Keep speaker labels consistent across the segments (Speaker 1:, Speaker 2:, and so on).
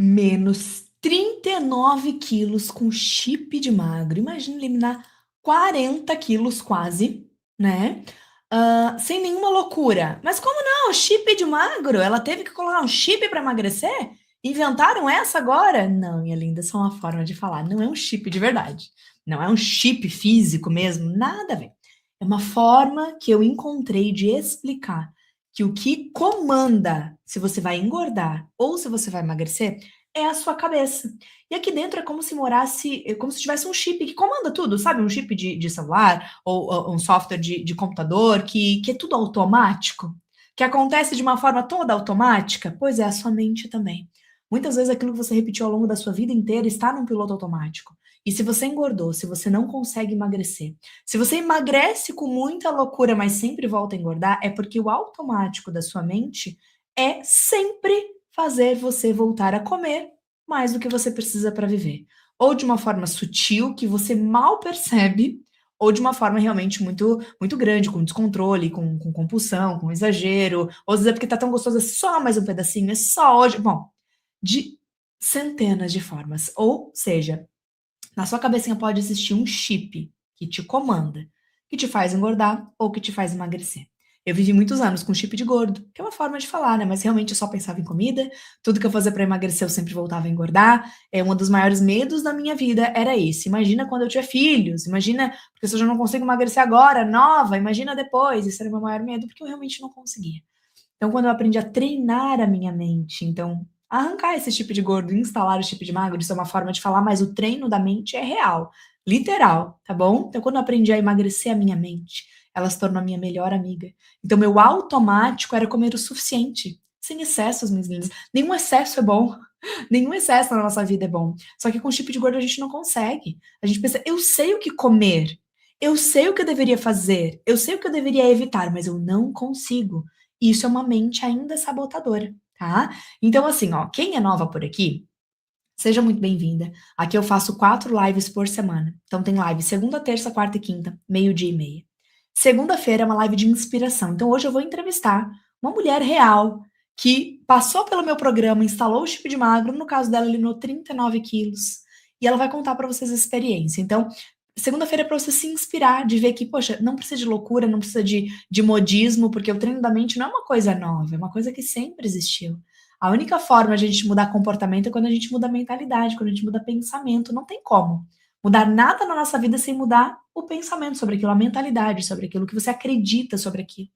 Speaker 1: Menos 39 quilos com chip de magro. Imagina eliminar 40 quilos quase, né? Sem nenhuma loucura. Mas como não? Chip de magro? Ela teve que colocar um chip para emagrecer? Inventaram essa agora? Não, minha linda, só uma forma de falar. Não é um chip de verdade. Não é um chip físico mesmo, nada a ver. É uma forma que eu encontrei de explicar que o que comanda se você vai engordar ou se você vai emagrecer é a sua cabeça. E aqui dentro é como se morasse, é como se tivesse um chip que comanda tudo, sabe? Um chip de celular ou um software de computador que é tudo automático, que acontece de uma forma toda automática. Pois é, a sua mente também. Muitas vezes aquilo que você repetiu ao longo da sua vida inteira está num piloto automático. E se você engordou, se você não consegue emagrecer, se você emagrece com muita loucura, mas sempre volta a engordar, é porque o automático da sua mente é sempre fazer você voltar a comer mais do que você precisa para viver. Ou de uma forma sutil, que você mal percebe, ou de uma forma realmente muito grande, com descontrole, com compulsão, com exagero, ou às vezes é porque tá tão gostoso, é só mais um pedacinho, é só hoje. Bom, de centenas de formas. Ou seja, na sua cabecinha pode existir um chip que te comanda, que te faz engordar ou que te faz emagrecer. Eu vivi muitos anos com chip de gordo, que é uma forma de falar, né? Mas realmente eu só pensava em comida, tudo que eu fazia para emagrecer eu sempre voltava a engordar. Um dos maiores medos da minha vida era esse. Imagina quando eu tiver filhos, imagina, porque se eu já não consigo emagrecer agora, nova, imagina depois. Esse era o meu maior medo, porque eu realmente não conseguia. Então, quando eu aprendi a treinar a minha mente, então, arrancar esse tipo de gordo, instalar o tipo de magro, isso é uma forma de falar, mas o treino da mente é real, literal, tá bom? Então, quando eu aprendi a emagrecer a minha mente, ela se tornou a minha melhor amiga. Então, meu automático era comer o suficiente, sem excessos, minhas lindas. Nenhum excesso é bom. Nenhum excesso na nossa vida é bom. Só que com o tipo de gordo a gente não consegue. A gente pensa, eu sei o que comer, eu sei o que eu deveria fazer, eu sei o que eu deveria evitar, mas eu não consigo. Isso é uma mente ainda sabotadora, tá? Então, assim, ó, quem é nova por aqui, seja muito bem-vinda. Aqui eu faço 4 lives por semana. Então, tem live segunda, terça, quarta e quinta, meio-dia e meia. Segunda-feira é uma live de inspiração. Então, hoje eu vou entrevistar uma mulher real que passou pelo meu programa, instalou o chip de magro. No caso dela, eliminou 39 quilos. E ela vai contar para vocês a experiência. Então, segunda-feira é para você se inspirar, de ver que, poxa, não precisa de loucura, não precisa de modismo, porque o treino da mente não é uma coisa nova, é uma coisa que sempre existiu. A única forma de a gente mudar comportamento é quando a gente muda a mentalidade, quando a gente muda pensamento. Não tem como mudar nada na nossa vida sem mudar o pensamento sobre aquilo, a mentalidade sobre aquilo, o que você acredita sobre aquilo.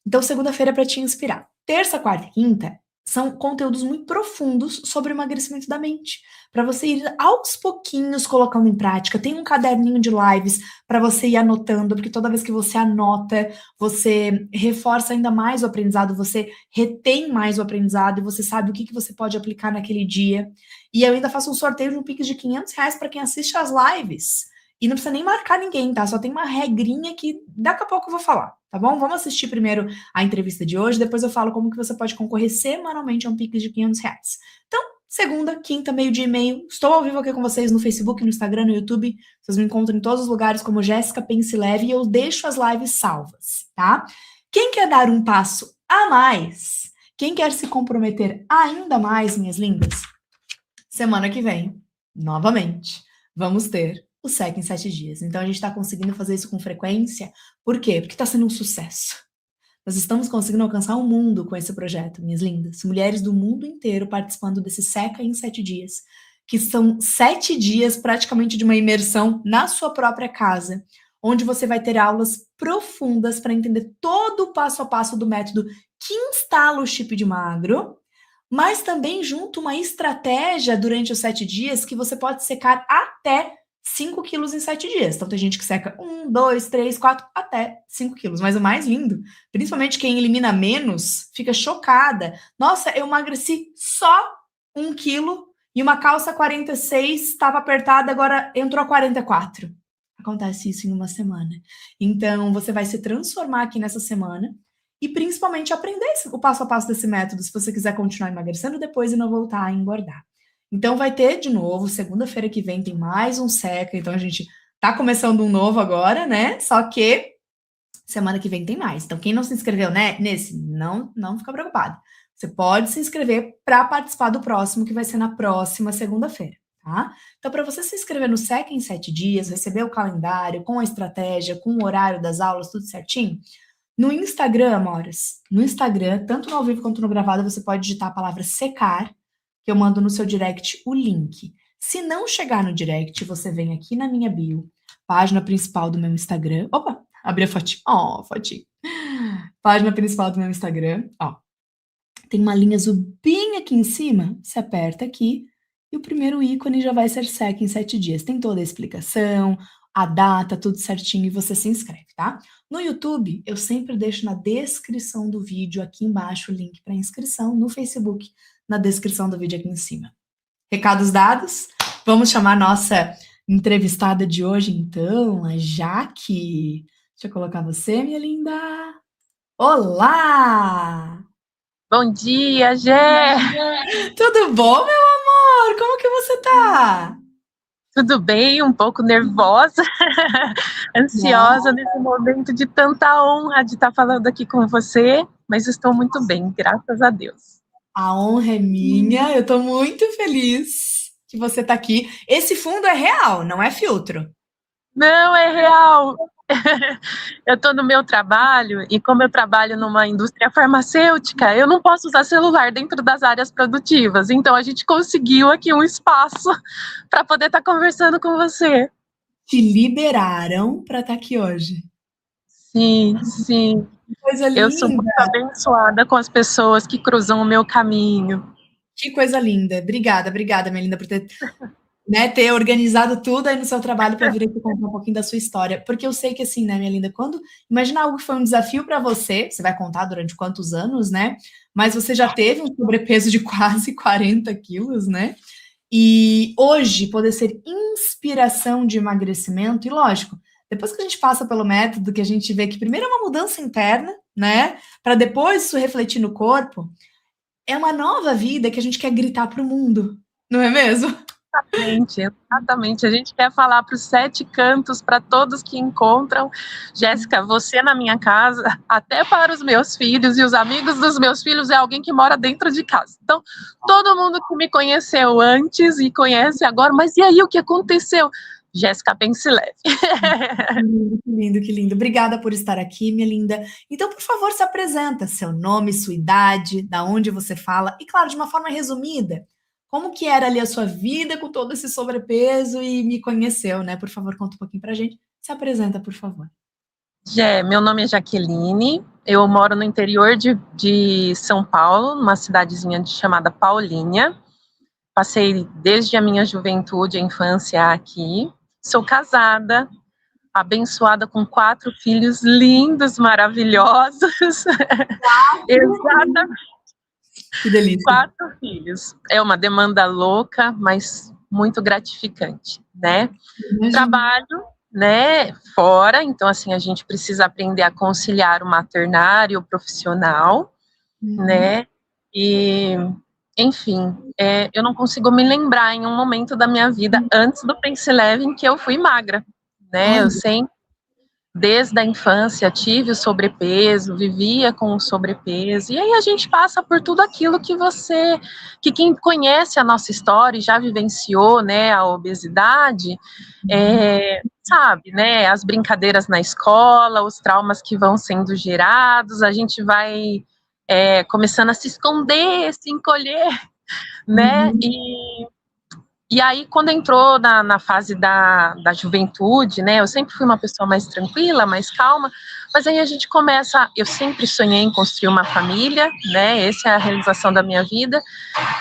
Speaker 1: Então, segunda-feira é para te inspirar. Terça, quarta e quinta são conteúdos muito profundos sobre o emagrecimento da mente, para você ir aos pouquinhos colocando em prática. Tem um caderninho de lives para você ir anotando, porque toda vez que você anota, você reforça ainda mais o aprendizado, você retém mais o aprendizado e você sabe o que você pode aplicar naquele dia. E eu ainda faço um sorteio de um Pix de R$ 500 para quem assiste às lives. E não precisa nem marcar ninguém, tá? Só tem uma regrinha que daqui a pouco eu vou falar, tá bom? Vamos assistir primeiro a entrevista de hoje, depois eu falo como que você pode concorrer semanalmente a um Pix de R$ 500. Então, segunda, quinta, meio-dia e meio, estou ao vivo aqui com vocês no Facebook, no Instagram, no YouTube. Vocês me encontram em todos os lugares como Jéssica Pense Leve e eu deixo as lives salvas, tá? Quem quer dar um passo a mais? Quem quer se comprometer ainda mais, minhas lindas? Semana que vem, novamente, vamos ter o SEC em 7 dias. Então, a gente está conseguindo fazer isso com frequência. Por quê? Porque está sendo um sucesso. Nós estamos conseguindo alcançar o mundo com esse projeto, minhas lindas. Mulheres do mundo inteiro participando desse SECA em 7 dias, que são 7 dias praticamente de uma imersão na sua própria casa, onde você vai ter aulas profundas para entender todo o passo a passo do método que instala o chip de magro, mas também junto uma estratégia durante os 7 dias que você pode secar até 5 quilos em 7 dias. Então tem gente que seca 1, 2, 3, 4, até 5 quilos. Mas o mais lindo, principalmente quem elimina menos, fica chocada. Nossa, eu emagreci só 1 quilo e uma calça 46 estava apertada, agora entrou 44. Acontece isso em uma semana. Então você vai se transformar aqui nessa semana e principalmente aprender o passo a passo desse método, se você quiser continuar emagrecendo depois e não voltar a engordar. Então vai ter de novo, segunda-feira que vem tem mais um SECA, então a gente tá começando um novo agora, né? Só que semana que vem tem mais. Então quem não se inscreveu, né, nesse, não fica preocupado. Você pode se inscrever para participar do próximo, que vai ser na próxima segunda-feira, tá? Então, para você se inscrever no SEC em 7 dias, receber o calendário com a estratégia, com o horário das aulas, tudo certinho, no Instagram, amores, no Instagram, tanto no ao vivo quanto no gravado, você pode digitar a palavra secar, que eu mando no seu direct o link. Se não chegar no direct, você vem aqui na minha bio, página principal do meu Instagram. Opa, abri a fotinho. Ó, fotinho. Página principal do meu Instagram, ó. Tem uma linha azul bem aqui em cima, você aperta aqui e o primeiro ícone já vai ser SEC em 7 dias. Tem toda a explicação, a data, tudo certinho e você se inscreve, tá? No YouTube, eu sempre deixo na descrição do vídeo aqui embaixo o link para inscrição, no Facebook, na descrição do vídeo aqui em cima. Recados dados? Vamos chamar a nossa entrevistada de hoje, então, a Jaque. Deixa eu colocar você, minha linda. Olá!
Speaker 2: Bom dia, Gé!
Speaker 1: Tudo bom, meu amor? Como que você tá?
Speaker 2: Tudo bem? Um pouco nervosa, ansiosa
Speaker 1: Não,
Speaker 2: nesse momento de tanta honra de estar falando aqui com você, mas estou muito bem, graças a Deus.
Speaker 1: a honra é minha. Eu tô muito feliz que você tá aqui. Esse fundo é real, não é filtro.
Speaker 2: Não, é real! Eu estou no meu trabalho e como eu trabalho numa indústria farmacêutica, eu não posso usar celular dentro das áreas produtivas, então a gente conseguiu aqui um espaço para poder estar conversando com você.
Speaker 1: Te liberaram para estar aqui hoje.
Speaker 2: Sim, sim.
Speaker 1: Que coisa
Speaker 2: Eu sou
Speaker 1: linda,
Speaker 2: muito abençoada com as pessoas que cruzam o meu caminho.
Speaker 1: que coisa linda. Obrigada, obrigada, minha linda, por ter, né, ter organizado tudo aí no seu trabalho para vir aqui contar um pouquinho da sua história. Porque eu sei que, assim, né, minha linda, quando. Imagina algo que foi um desafio para você, você vai contar durante quantos anos, né? Mas você já teve um sobrepeso de quase 40 quilos, né? E hoje poder ser inspiração de emagrecimento, e lógico, depois que a gente passa pelo método, que a gente vê que primeiro é uma mudança interna, né? Para depois isso refletir no corpo, é uma nova vida que a gente quer gritar para o mundo, não é mesmo?
Speaker 2: Exatamente, exatamente. A gente quer falar para os 7 cantos, para todos que encontram. Jéssica, você na minha casa, até para os meus filhos e os amigos dos meus filhos, é alguém que mora dentro de casa. Então, todo mundo que me conheceu antes e conhece agora, mas e aí o que aconteceu? Jéssica, pense leve.
Speaker 1: Que lindo, que lindo, que lindo. Obrigada por estar aqui, minha linda. Então, por favor, se apresenta, seu nome, sua idade, da onde você fala, e claro, de uma forma resumida, como que era ali a sua vida com todo esse sobrepeso e me conheceu, né? Por favor, conta um pouquinho pra gente. Se apresenta, por favor.
Speaker 2: Meu nome é Jaqueline, eu moro no interior de São Paulo, numa cidadezinha chamada Paulínia. Passei desde a minha juventude, a infância aqui. Sou casada, abençoada com 4 filhos lindos, maravilhosos. Exatamente,
Speaker 1: Que delícia.
Speaker 2: 4 filhos. É uma demanda louca, mas muito gratificante, né?
Speaker 1: Imagina.
Speaker 2: Trabalho, né, fora, então assim, a gente precisa aprender a conciliar o maternário e o profissional,
Speaker 1: Uhum.
Speaker 2: né? E, enfim, eu não consigo me lembrar em um momento da minha vida antes do Pense Leve em que eu fui magra, né? Eu
Speaker 1: Olha,
Speaker 2: sempre, desde a infância, tive o sobrepeso, vivia com o sobrepeso, e aí a gente passa por tudo aquilo que quem conhece a nossa história e já vivenciou, né, a obesidade, sabe, né, as brincadeiras na escola, os traumas que vão sendo gerados, a gente vai começando a se esconder, se encolher, né,
Speaker 1: uhum.
Speaker 2: e aí, quando entrou na fase da juventude, né, eu sempre fui uma pessoa mais tranquila, mais calma, mas aí a gente começa, eu sempre sonhei em construir uma família, né, essa é a realização da minha vida,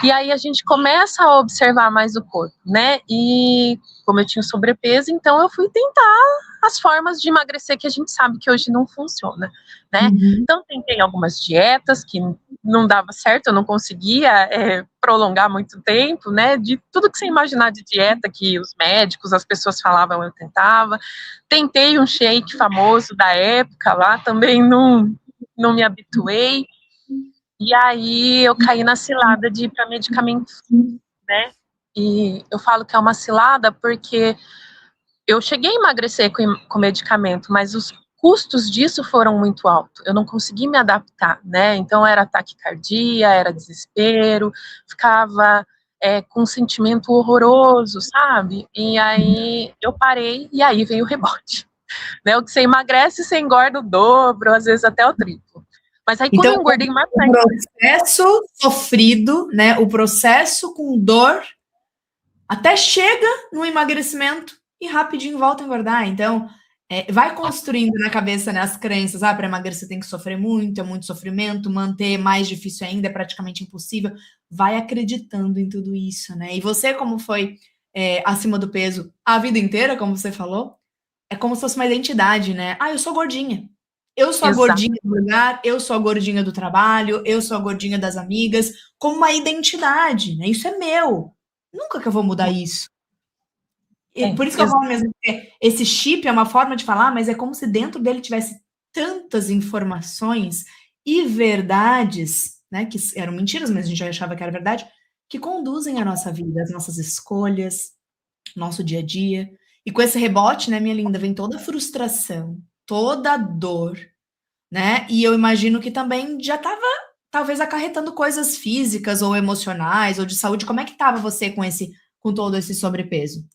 Speaker 2: e aí a gente começa a observar mais o corpo, né, e como eu tinha sobrepeso, então eu fui tentar as formas de emagrecer que a gente sabe que hoje não funciona, né,
Speaker 1: Uhum.
Speaker 2: então tentei algumas dietas que não dava certo, eu não conseguia prolongar muito tempo, né, de tudo que você imaginar de dieta que os médicos, as pessoas falavam, eu tentava, tentei um shake famoso da época lá, também não me habituei, e aí eu caí na cilada de ir para medicamento, né, e eu falo que é uma cilada porque eu cheguei a emagrecer com medicamento, mas custos disso foram muito altos, eu não consegui me adaptar, né? Então era taquicardia, era desespero, ficava com um sentimento horroroso, sabe? E aí eu parei e aí veio o rebote, né? O que você emagrece, você engorda o dobro, às vezes até o triplo. Mas aí quando
Speaker 1: Então,
Speaker 2: eu engordei mais
Speaker 1: o processo sofrido, né? O processo com dor até chega no emagrecimento e rapidinho volta a engordar. Então, vai construindo na cabeça, né, as crenças. Ah, para emagrecer tem que sofrer muito, é muito sofrimento, manter mais difícil ainda, é praticamente impossível. Vai acreditando em tudo isso, né? E você, como foi acima do peso a vida inteira, como você falou, é como se fosse uma identidade, né? Ah, eu sou gordinha. Eu sou a
Speaker 2: exato.
Speaker 1: gordinha do lugar, eu sou a gordinha do trabalho, eu sou a gordinha das amigas, como uma identidade, né? Isso é meu. Nunca que eu vou mudar isso. E por isso que eu falo mesmo que esse chip é uma forma de falar, mas é como se dentro dele tivesse tantas informações e verdades, né, que eram mentiras, mas a gente já achava que era verdade, que conduzem a nossa vida, as nossas escolhas, nosso dia a dia. E com esse rebote, né, minha linda, vem toda a frustração, toda a dor, né? E eu imagino que também já estava talvez acarretando coisas físicas ou emocionais ou de saúde. Como é que estava você com todo esse sobrepeso?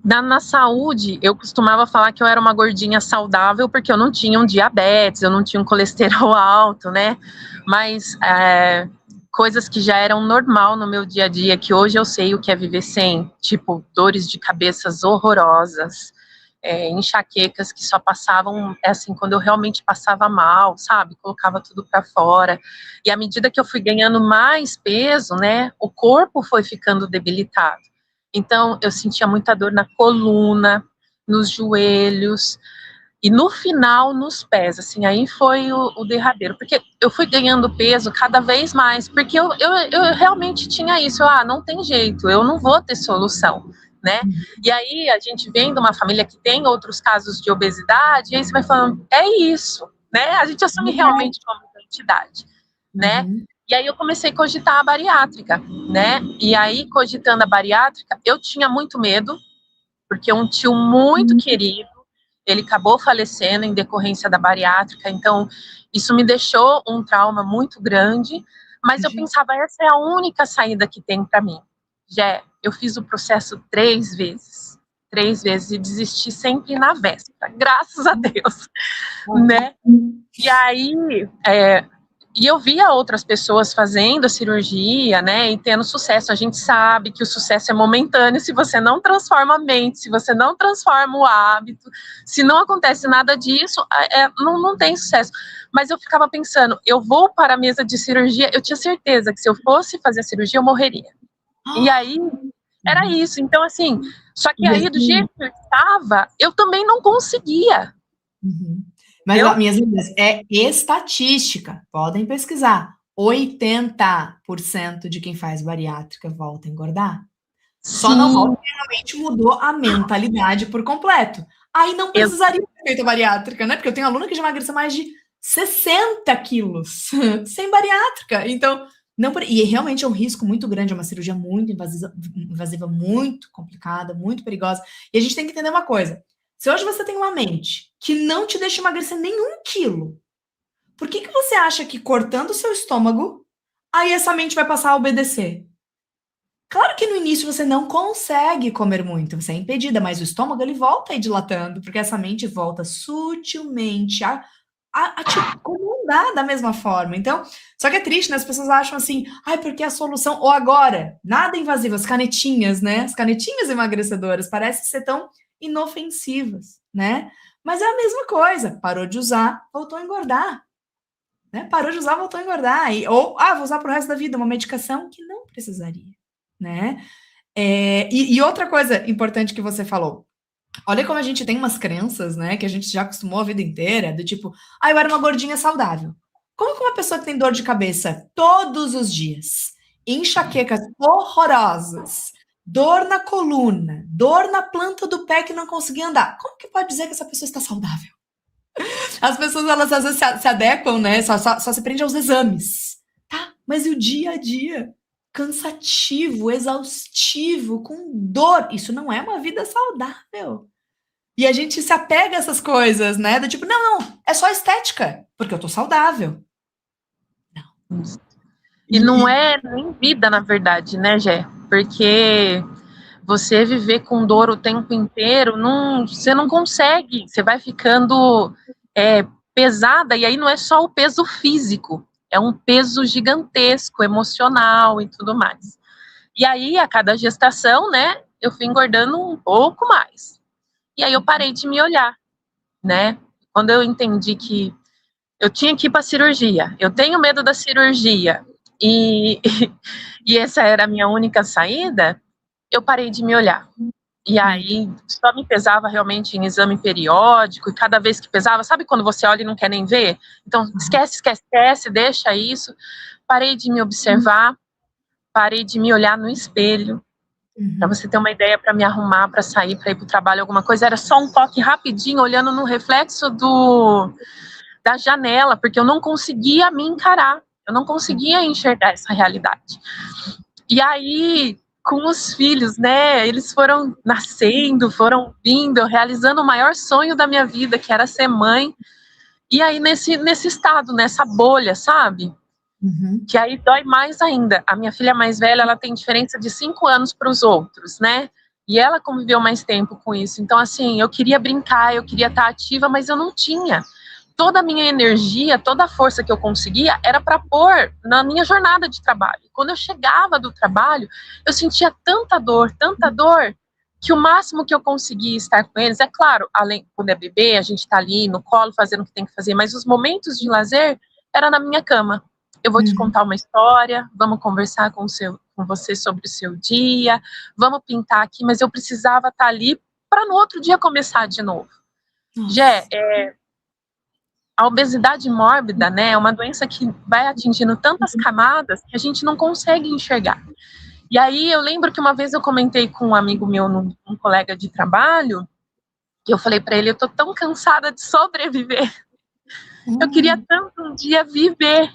Speaker 2: Na saúde, eu costumava falar que eu era uma gordinha saudável porque eu não tinha um diabetes, eu não tinha um colesterol alto, né? Mas coisas que já eram normal no meu dia a dia, que hoje eu sei o que é viver sem, tipo dores de cabeças horrorosas, enxaquecas que só passavam, assim, quando eu realmente passava mal, sabe? Colocava tudo para fora. E à medida que eu fui ganhando mais peso, né, o corpo foi ficando debilitado. Então, eu sentia muita dor na coluna, nos joelhos, e no final, nos pés, assim, aí foi o derradeiro, porque eu fui ganhando peso cada vez mais, porque eu realmente tinha isso, não tem jeito, eu não vou ter solução, né? E aí a gente vem de uma família que tem outros casos de obesidade, e aí você vai falando, é isso, né? A gente assume realmente como identidade, né?
Speaker 1: Uhum.
Speaker 2: E aí eu comecei a cogitar a bariátrica, né? E aí, cogitando a bariátrica, eu tinha muito medo, porque um tio muito querido, ele acabou falecendo em decorrência da bariátrica, então isso me deixou um trauma muito grande, mas eu pensava, essa é a única saída que tem para mim. Eu fiz o processo 3 vezes e desisti sempre na véspera, graças a Deus, né? E aí, e eu via outras pessoas fazendo a cirurgia, né, e tendo sucesso. A gente sabe que o sucesso é momentâneo se você não transforma a mente, se você não transforma o hábito, se não acontece nada disso, não tem sucesso. Mas eu ficava pensando, eu vou para a mesa de cirurgia, eu tinha certeza que se eu fosse fazer a cirurgia, eu morreria. E aí, era isso. Então, assim, só que aí, do jeito que eu estava, eu também não conseguia.
Speaker 1: Mas, ó, minhas amigas, é estatística, podem pesquisar. 80% de quem faz bariátrica volta a engordar. Só não volta
Speaker 2: Sim,
Speaker 1: porque realmente mudou a mentalidade por completo. Aí não precisaria ter feito a bariátrica, né? Porque eu tenho aluna que já emagreceu mais de 60 quilos sem bariátrica. Então, não, e realmente é um risco muito grande, é uma cirurgia muito invasiva, muito complicada, muito perigosa. E a gente tem que entender uma coisa. Se hoje você tem uma mente que não te deixa emagrecer nenhum quilo, por que você acha que cortando o seu estômago, aí essa mente vai passar a obedecer? Claro que no início você não consegue comer muito, você é impedida, mas o estômago ele volta aí dilatando, porque essa mente volta sutilmente a te comandar da mesma forma. Então, só que é triste, né? As pessoas acham assim, ai, porque a solução, ou agora, nada invasivo, as canetinhas, né? As canetinhas emagrecedoras parecem ser tão inofensivas, né? Mas é a mesma coisa, parou de usar, voltou a engordar, né? Parou de usar, voltou a engordar. Ou, vou usar pro resto da vida uma medicação que não precisaria, né? E outra coisa importante que você falou, olha como a gente tem umas crenças, né, que a gente já acostumou a vida inteira, do tipo, eu era uma gordinha saudável. Como que uma pessoa que tem dor de cabeça todos os dias, enxaquecas horrorosas, dor na coluna, dor na planta do pé que não conseguia andar, como que pode dizer que essa pessoa está saudável? As pessoas, elas às vezes se adequam, né, só se prende aos exames, tá? Mas e o dia a dia? Cansativo, exaustivo, com dor. Isso não é uma vida saudável. E a gente se apega a essas coisas, né? Do tipo, não, não, é só estética, porque eu tô saudável. Não.
Speaker 2: E não
Speaker 1: E,
Speaker 2: é nem vida, na verdade, né, Gé? Porque você viver com dor o tempo inteiro, você não consegue, você vai ficando pesada, e aí não é só o peso físico, é um peso gigantesco, emocional e tudo mais. E aí, a cada gestação, né, eu fui engordando um pouco mais. E aí eu parei de me olhar, né? Quando eu entendi que eu tinha que ir para a cirurgia, eu tenho medo da cirurgia, e, e essa era a minha única saída, eu parei de me olhar. E aí só me pesava realmente em exame periódico, e cada vez que pesava, sabe quando você olha e não quer nem ver? Então, esquece, esquece, esquece, deixa isso. Parei de me observar, parei de me olhar no espelho. Para você ter uma ideia, para me arrumar, para sair, para ir para o trabalho, alguma coisa, era só um toque rapidinho, olhando no reflexo da janela, porque eu não conseguia me encarar, eu não conseguia enxergar essa realidade. E aí, com os filhos, né, eles foram nascendo, foram vindo, realizando o maior sonho da minha vida, que era ser mãe, e aí nesse estado, nessa bolha, sabe? Que aí dói mais ainda. A minha filha mais velha, ela tem diferença de 5 anos para os outros, né? E ela conviveu mais tempo com isso. Então, assim, eu queria brincar, eu queria estar ativa, mas eu não tinha. Toda a minha energia, toda a força que eu conseguia era para pôr na minha jornada de trabalho. Quando eu chegava do trabalho, eu sentia tanta dor, que o máximo que eu conseguia estar com eles, é claro, além quando é bebê, a gente está ali no colo fazendo o que tem que fazer, mas os momentos de lazer era na minha cama. Eu vou te contar uma história, vamos conversar com você sobre o seu dia, vamos pintar aqui, mas eu precisava estar ali para no outro dia começar de novo. Jé, a obesidade mórbida, né, é uma doença que vai atingindo tantas camadas que a gente não consegue enxergar. E aí eu lembro que uma vez eu comentei com um amigo meu, um colega de trabalho, que eu falei para ele, eu tô tão cansada de sobreviver. Eu queria tanto um dia viver,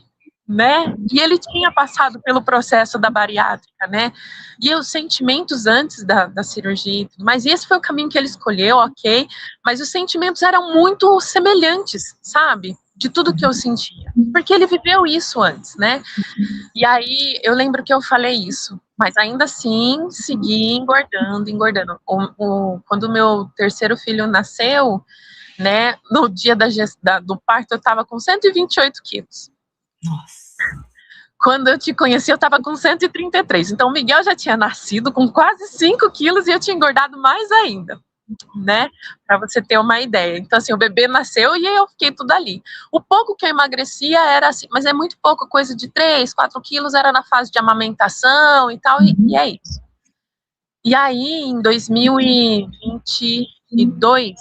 Speaker 2: né? E ele tinha passado pelo processo da bariátrica, né? E os sentimentos antes da cirurgia, mas esse foi o caminho que ele escolheu, ok? Mas os sentimentos eram muito semelhantes, sabe? De tudo que eu sentia, porque ele viveu isso antes, né? E aí eu lembro que eu falei isso, mas ainda assim segui engordando, engordando. Quando o meu terceiro filho nasceu, né? No dia do parto eu estava com 128 quilos.
Speaker 1: Nossa.
Speaker 2: Quando eu te conheci, eu estava com 133. Então, o Miguel já tinha nascido com quase 5 quilos e eu tinha engordado mais ainda, né? Para você ter uma ideia. Então, assim, o bebê nasceu e eu fiquei tudo ali. O pouco que eu emagrecia era assim, mas é muito pouco, coisa de 3, 4 quilos, era na fase de amamentação e tal, e é isso. E aí, em 2022,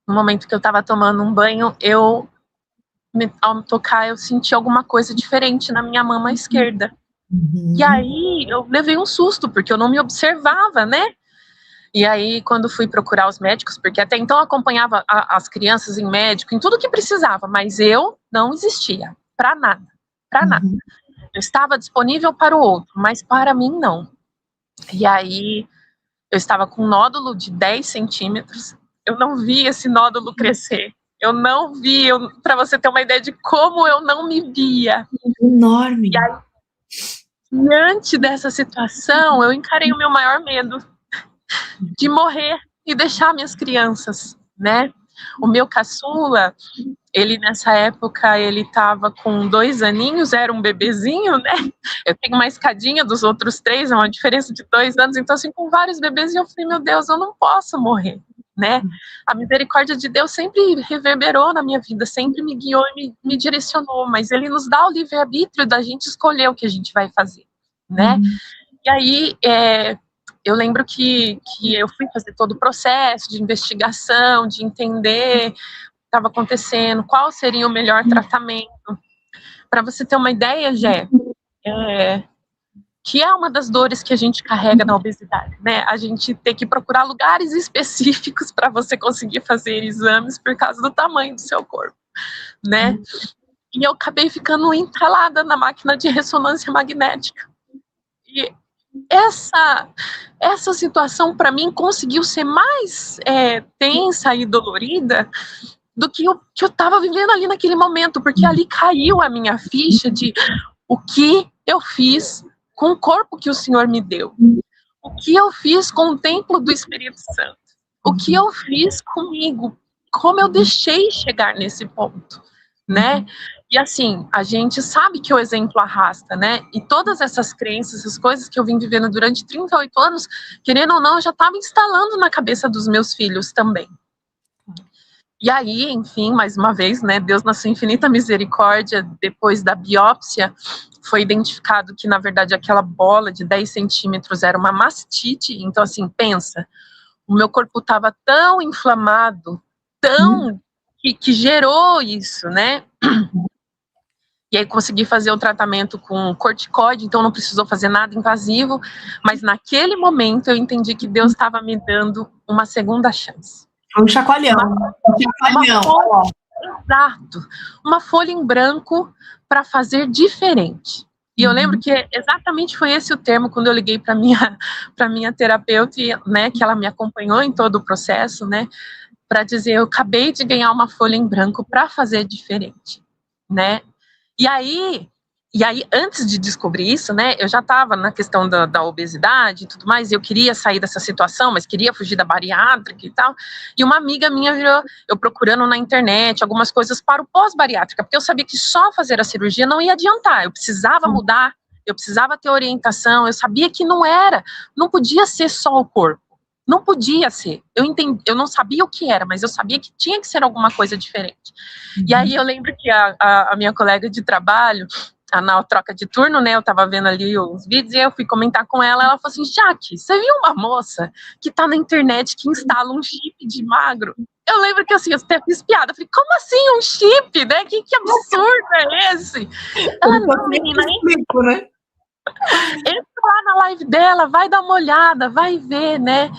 Speaker 2: no momento que eu estava tomando um banho, ao me tocar, eu senti alguma coisa diferente na minha mama esquerda. E aí eu levei um susto, porque eu não me observava, né? E aí, quando fui procurar os médicos, porque até então eu acompanhava as crianças em médico, em tudo que precisava, mas eu não existia, para nada, para nada. Eu estava disponível para o outro, mas para mim não. E aí, eu estava com um nódulo de 10 centímetros, eu não vi esse nódulo crescer. Eu não vi, para você ter uma ideia de como eu não me via.
Speaker 1: Enorme.
Speaker 2: E aí, diante dessa situação, eu encarei o meu maior medo de morrer e deixar minhas crianças, né? O meu caçula, ele nessa época, ele estava com 2 aninhos, era um bebezinho, né? Eu tenho uma escadinha dos outros 3, é uma diferença de 2 anos, então assim, com vários bebês, eu falei, meu Deus, eu não posso morrer, né? A misericórdia de Deus sempre reverberou na minha vida, sempre me guiou e me direcionou, mas ele nos dá o livre-arbítrio da gente escolher o que a gente vai fazer, né? E aí, eu lembro que eu fui fazer todo o processo de investigação, de entender o que estava acontecendo, qual seria o melhor tratamento. Para você ter uma ideia, Jé, que é uma das dores que a gente carrega na obesidade, né? A gente tem que procurar lugares específicos para você conseguir fazer exames por causa do tamanho do seu corpo, né? E eu acabei ficando entalada na máquina de ressonância magnética. E essa situação, para mim, conseguiu ser mais tensa e dolorida do que eu estava vivendo ali naquele momento, porque ali caiu a minha ficha de o que eu fiz com o corpo que o Senhor me deu, o que eu fiz com o templo do Espírito Santo, o que eu fiz comigo, como eu deixei chegar nesse ponto, né? E assim, a gente sabe que o exemplo arrasta, né? E todas essas crenças, essas coisas que eu vim vivendo durante 38 anos, querendo ou não, eu já estava instalando na cabeça dos meus filhos também. E aí, enfim, mais uma vez, né, Deus na sua infinita misericórdia, depois da biópsia, foi identificado que, na verdade, aquela bola de 10 centímetros era uma mastite. Então, assim, pensa, o meu corpo estava tão inflamado, que gerou isso, né? E aí consegui fazer o tratamento com corticoide, então não precisou fazer nada invasivo, mas naquele momento eu entendi que Deus estava me dando uma segunda chance.
Speaker 1: Um chacoalhão.
Speaker 2: Exato. Uma folha em branco para fazer diferente. E eu lembro que exatamente foi esse o termo quando eu liguei para minha terapeuta, né, que ela me acompanhou em todo o processo, né, para dizer, eu acabei de ganhar uma folha em branco para fazer diferente, né? E aí, antes de descobrir isso, né, eu já estava na questão da obesidade e tudo mais, e eu queria sair dessa situação, mas queria fugir da bariátrica e tal, e uma amiga minha virou, eu procurando na internet algumas coisas para o pós-bariátrica, porque eu sabia que só fazer a cirurgia não ia adiantar, eu precisava mudar, eu precisava ter orientação, eu sabia que não podia ser só o corpo, não podia ser, eu não sabia o que era, mas eu sabia que tinha que ser alguma coisa diferente. E aí eu lembro que a minha colega de trabalho, na troca de turno, né, eu tava vendo ali os vídeos e eu fui comentar com ela, ela falou assim, Jaque, você viu uma moça que tá na internet que instala um chip de magro? Eu lembro que assim, eu até fiz piada, eu falei, como assim um chip, né, que absurdo é esse? Ela, não, menina, entra lá na live dela, vai dar uma olhada, vai ver, né?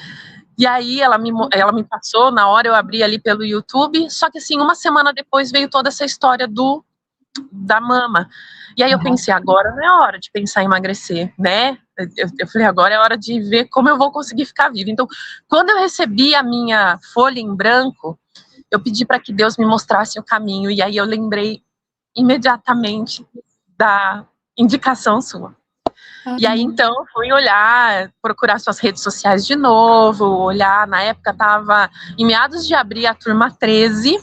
Speaker 2: E aí ela me passou, na hora eu abri ali pelo YouTube, só que assim, uma semana depois veio toda essa história da mama. E aí eu pensei, agora não é hora de pensar em emagrecer, né? Eu falei, agora é hora de ver como eu vou conseguir ficar viva. Então, quando eu recebi a minha folha em branco, eu pedi para que Deus me mostrasse o caminho, e aí eu lembrei imediatamente da indicação sua. E aí, então, eu fui olhar, procurar suas redes sociais de novo, olhar, na época estava em meados de abril a turma 13.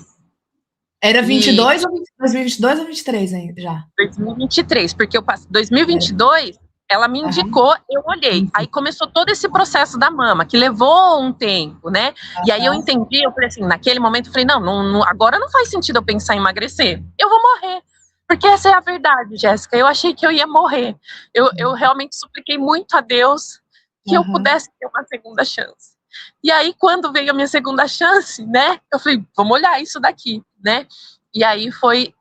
Speaker 1: Era 22 ou 2022 ou 23 ainda, já?
Speaker 2: 2023, porque eu passei 2022, ela me indicou, eu olhei. Aí começou todo esse processo da mama, que levou um tempo, né? E aí eu entendi, eu falei assim, naquele momento, eu falei, não, agora não faz sentido eu pensar em emagrecer, eu vou morrer. Porque essa é a verdade, Jéssica, eu achei que eu ia morrer. Eu realmente supliquei muito a Deus que eu pudesse ter uma segunda chance. E aí, quando veio a minha segunda chance, né, eu falei, vamos olhar isso daqui, né? E aí foi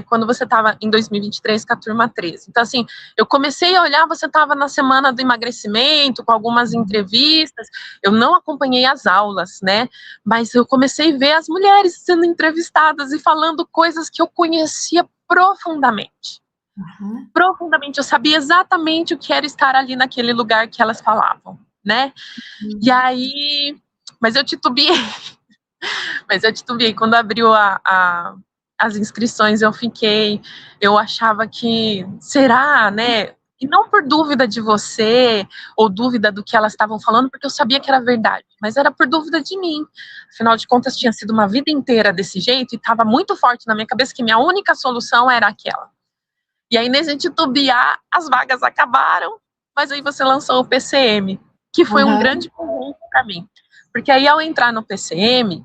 Speaker 2: quando você estava em 2023 com a turma 13. Então, assim, eu comecei a olhar, você estava na semana do emagrecimento, com algumas entrevistas, eu não acompanhei as aulas, né, mas eu comecei a ver as mulheres sendo entrevistadas e falando coisas que eu conhecia profundamente. Profundamente, eu sabia exatamente o que era estar ali naquele lugar que elas falavam, né? E aí, mas eu titubeei, quando abriu as inscrições, eu achava que, será, né? E não por dúvida de você, ou dúvida do que elas estavam falando, porque eu sabia que era verdade, mas era por dúvida de mim. Afinal de contas, tinha sido uma vida inteira desse jeito, e estava muito forte na minha cabeça que minha única solução era aquela. E aí, nesse titubear, as vagas acabaram, mas aí você lançou o PCM, que foi um grande conjunto para mim. Porque aí, ao entrar no PCM,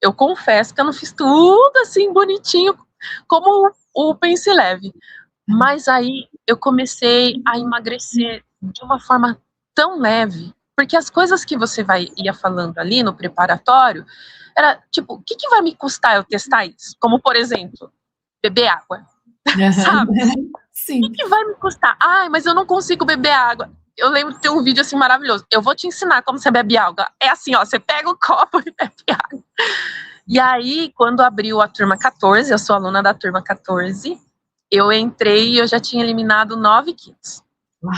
Speaker 2: eu confesso que eu não fiz tudo assim bonitinho, como o Pense Leve. Mas aí eu comecei a emagrecer de uma forma tão leve, porque as coisas que você ia falando ali no preparatório, era tipo, o que vai me custar eu testar isso? Como, por exemplo, beber água, sabe?
Speaker 1: Sim.
Speaker 2: O que vai me custar? Ai, mas eu não consigo beber água. Eu lembro de ter um vídeo assim maravilhoso. Eu vou te ensinar como você bebe água. É assim, ó, você pega o copo e bebe água. E aí, quando abriu a turma 14, eu sou aluna da turma 14, eu entrei e eu já tinha eliminado 9 quilos.
Speaker 1: Uau!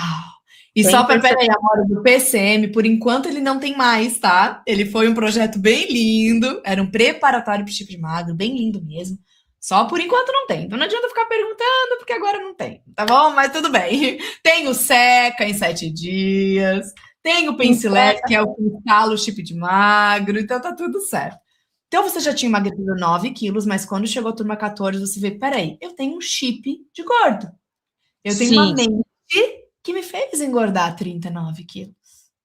Speaker 1: E
Speaker 2: Tem
Speaker 1: só para,
Speaker 2: percebido.
Speaker 1: peraí, amor, do PCM, por enquanto ele não tem mais, tá? Ele foi um projeto bem lindo, era um preparatório para o chip de magro, bem lindo mesmo. Só por enquanto não tem. Então não adianta ficar perguntando, porque agora não tem, tá bom? Mas tudo bem. Tem o Seca em 7 dias, tem o Pensilete, que é o que instala o chip de magro, então tá tudo certo. Então você já tinha emagrecido 9 quilos, mas quando chegou a turma 14, você vê, peraí, eu tenho um chip de gordo. Eu tenho uma
Speaker 2: Sim,
Speaker 1: mente que me fez engordar 39 quilos,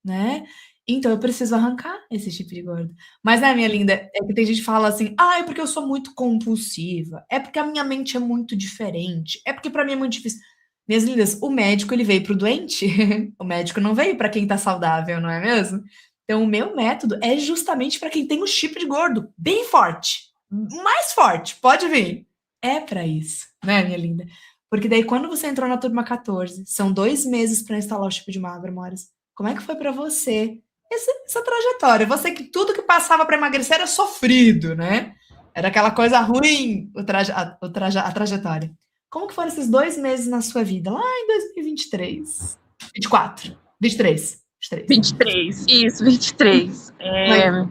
Speaker 1: né? Então eu preciso arrancar esse chip de gordo. Mas, né, minha linda, é que tem gente que fala assim: ah, é porque eu sou muito compulsiva, é porque a minha mente é muito diferente, é porque para mim é muito difícil. Minhas lindas, o médico ele veio para o doente, o médico não veio para quem tá saudável, não é mesmo? Então, o meu método é justamente para quem tem um chip de gordo bem forte, mais forte, pode vir. É para isso, né, minha linda? Porque daí, quando você entrou na turma 14, são 2 meses para instalar o chip de magro, amores. Como é que foi para você essa trajetória? Você que tudo que passava para emagrecer era sofrido, né? Era aquela coisa ruim, a trajetória. Como que foram esses 2 meses na sua vida? Lá em 2023. 24. 23. 23.
Speaker 2: 23, isso, 23.
Speaker 1: Mas,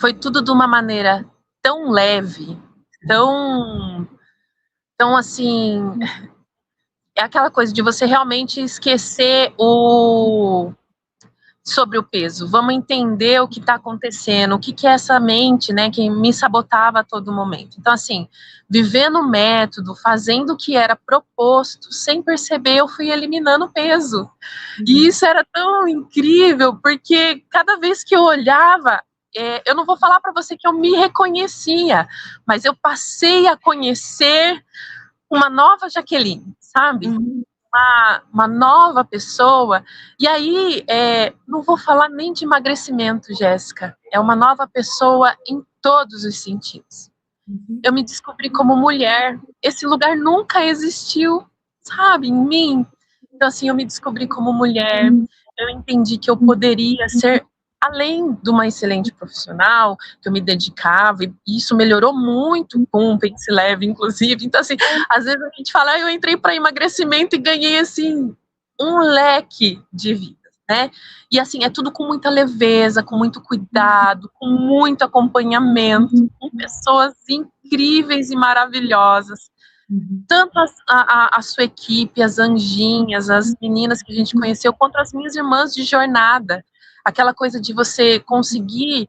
Speaker 2: Foi tudo de uma maneira tão leve, tão, tão assim, é aquela coisa de você realmente esquecer sobre o peso. Vamos entender o que está acontecendo, o que é essa mente, né, que me sabotava a todo momento. Então, assim, vivendo o método, fazendo o que era proposto, sem perceber, eu fui eliminando peso. E isso era tão incrível, porque cada vez que eu olhava, eu não vou falar para você que eu me reconhecia, mas eu passei a conhecer uma nova Jaqueline, sabe?
Speaker 1: uhum.
Speaker 2: Uma nova pessoa. E aí, não vou falar nem de emagrecimento, Jéssica. É uma nova pessoa em todos os sentidos.
Speaker 1: Uhum.
Speaker 2: Eu me descobri como mulher. Esse lugar nunca existiu, sabe, em mim. Então, assim, eu me descobri como mulher. Eu entendi que eu poderia ser, além de uma excelente profissional, que eu me dedicava, e isso melhorou muito com o Pense Leve, inclusive. Então, assim, às vezes a gente fala, eu entrei para emagrecimento e ganhei, assim, um leque de vida, né? E, assim, é tudo com muita leveza, com muito cuidado, com muito acompanhamento, com pessoas incríveis e maravilhosas.
Speaker 1: Uhum.
Speaker 2: Tanto a sua equipe, as anjinhas, as meninas que a gente conheceu, quanto as minhas irmãs de jornada. Aquela coisa de você conseguir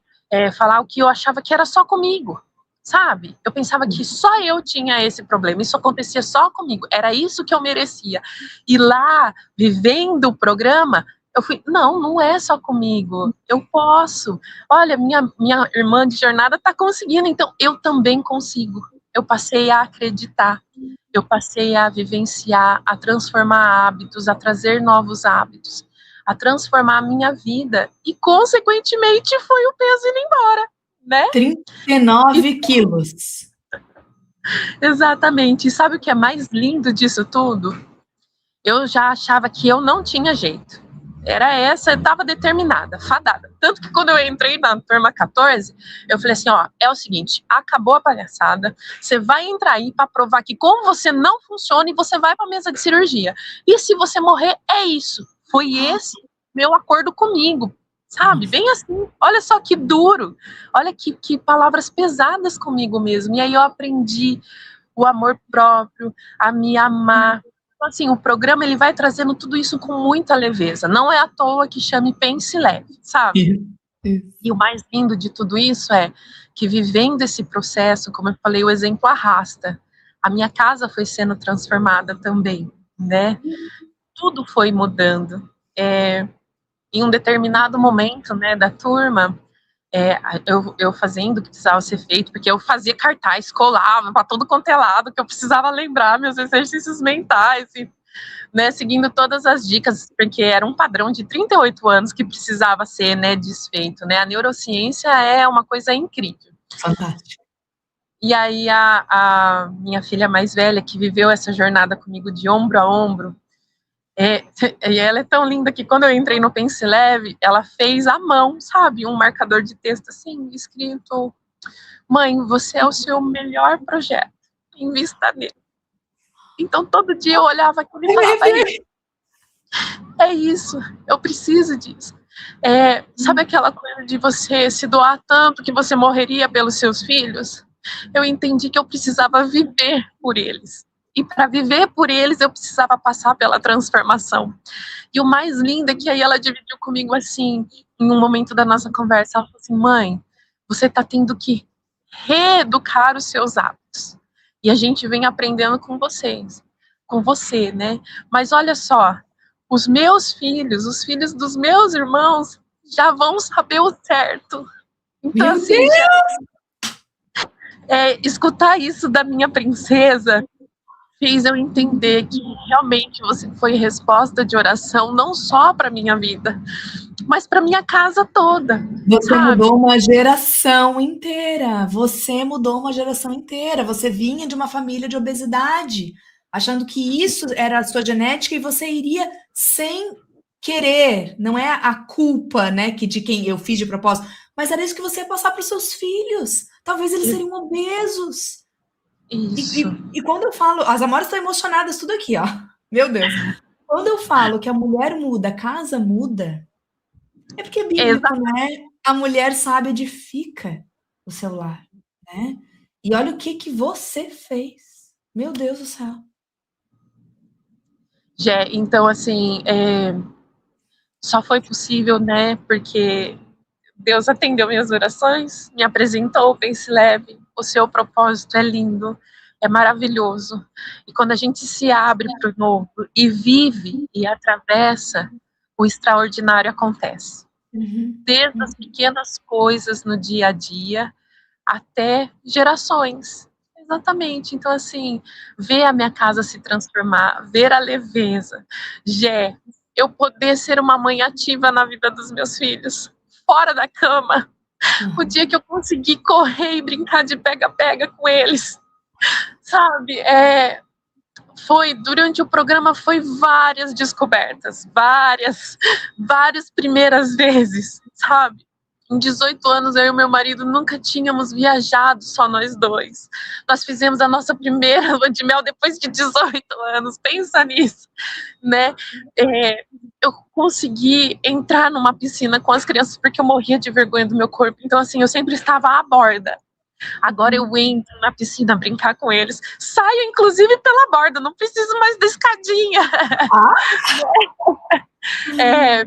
Speaker 2: falar o que eu achava que era só comigo, sabe? Eu pensava que só eu tinha esse problema, isso acontecia só comigo, era isso que eu merecia. E lá, vivendo o programa, eu fui, não é só comigo, eu posso. Olha, minha irmã de jornada está conseguindo, então eu também consigo. Eu passei a acreditar, eu passei a vivenciar, a transformar hábitos, a trazer novos hábitos, a transformar a minha vida e, consequentemente, foi o peso indo embora, né?
Speaker 1: 39 quilos.
Speaker 2: Exatamente. E sabe o que é mais lindo disso tudo? Eu já achava que eu não tinha jeito. Era essa, eu estava determinada, fadada. Tanto que quando eu entrei na turma 14, eu falei assim, ó, é o seguinte, acabou a palhaçada, você vai entrar aí para provar que como você não funciona e você vai para a mesa de cirurgia. E se você morrer, é isso. Foi esse meu acordo comigo, sabe? Bem assim, olha só que duro, olha que palavras pesadas comigo mesmo. E aí eu aprendi o amor próprio, a me amar. Então, assim, o programa ele vai trazendo tudo isso com muita leveza. Não é à toa que chame Pense Leve, sabe? E o mais lindo de tudo isso é que vivendo esse processo, como eu falei, o exemplo arrasta. A minha casa foi sendo transformada também, né? Tudo foi mudando. Em um determinado momento, né, da turma, eu fazendo o que precisava ser feito, porque eu fazia cartaz, colava para todo quanto é lado, que eu precisava lembrar meus exercícios mentais, e, né, seguindo todas as dicas, porque era um padrão de 38 anos que precisava ser, né, desfeito, né, a neurociência é uma coisa incrível.
Speaker 1: Fantástico.
Speaker 2: E aí a minha filha mais velha, que viveu essa jornada comigo de ombro a ombro, e ela é tão linda que quando eu entrei no Pense Leve, ela fez à mão, sabe, um marcador de texto assim, escrito: mãe, você é o seu melhor projeto, invista nele. Então todo dia eu olhava aquilo e falava isso. É isso, eu preciso disso. Sabe aquela coisa de você se doar tanto que você morreria pelos seus filhos? Eu entendi que eu precisava viver por eles. E para viver por eles, eu precisava passar pela transformação. E o mais lindo é que aí ela dividiu comigo assim, em um momento da nossa conversa, ela falou assim, mãe, você está tendo que reeducar os seus hábitos. E a gente vem aprendendo com vocês, com você, né? Mas olha só, os meus filhos, os filhos dos meus irmãos, já vão saber o certo. Então,
Speaker 1: Meu
Speaker 2: assim,
Speaker 1: Deus!
Speaker 2: escutar isso da minha princesa fez eu entender que realmente você foi resposta de oração, não só para minha vida, mas para minha casa toda,
Speaker 1: Você
Speaker 2: sabe?
Speaker 1: mudou uma geração inteira. Você mudou uma geração inteira. Você vinha de uma família de obesidade, achando que isso era a sua genética e você iria sem querer. Não é a culpa, né, que de quem eu fiz de propósito, mas era isso que você ia passar para os seus filhos. Talvez eles seriam obesos.
Speaker 2: Isso.
Speaker 1: E quando eu falo, as amoras estão emocionadas tudo aqui, ó. Meu Deus. Quando eu falo que a mulher muda, a casa muda, é porque é bíblico, né? A mulher sábia edifica o seu lar, né? E olha o que que você fez. Meu Deus do céu.
Speaker 2: Então, assim, só foi possível, né, porque Deus atendeu minhas orações, me apresentou o Pense Leve, o seu propósito é lindo, é maravilhoso. E quando a gente se abre para o novo e vive e atravessa, o extraordinário acontece.
Speaker 1: Uhum.
Speaker 2: Desde as pequenas coisas no dia a dia até gerações. Exatamente. Então, assim, ver a minha casa se transformar, ver a leveza, eu poder ser uma mãe ativa na vida dos meus filhos, fora da cama, o
Speaker 1: Uhum.
Speaker 2: dia que eu consegui correr e brincar de pega-pega com eles, sabe? Durante o programa foi várias descobertas, várias primeiras vezes, sabe? Em 18 anos, eu e meu marido nunca tínhamos viajado, só nós dois. Nós fizemos a nossa primeira lua de mel depois de 18 anos, pensa nisso, né? Eu consegui entrar numa piscina com as crianças porque eu morria de vergonha do meu corpo, então assim, eu sempre estava à borda. Agora eu entro na piscina brincar com eles, saio inclusive pela borda, não preciso mais da escadinha. É,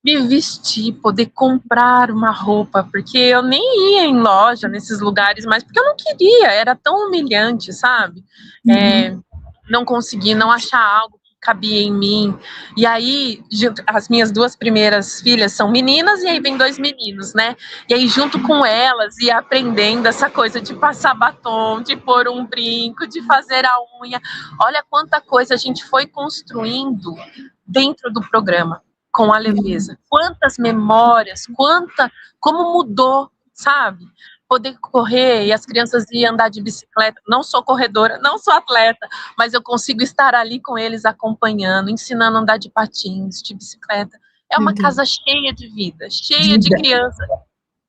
Speaker 2: me vestir, poder comprar uma roupa, porque eu nem ia em loja nesses lugares mais, porque eu não queria, era tão humilhante, sabe? Não conseguir, não achar algo que cabia em mim. E aí, as minhas duas primeiras filhas são meninas, e aí vem dois meninos, né? E aí, junto com elas, ia aprendendo essa coisa de passar batom, de pôr um brinco, de fazer a unha. Olha quanta coisa a gente foi construindo dentro do programa, com a leveza. Quantas memórias, como mudou, sabe? Poder correr e as crianças iam andar de bicicleta. Não sou corredora, não sou atleta, mas eu consigo estar ali com eles acompanhando, ensinando a andar de patins, de bicicleta. É uma casa cheia de vida, cheia de crianças.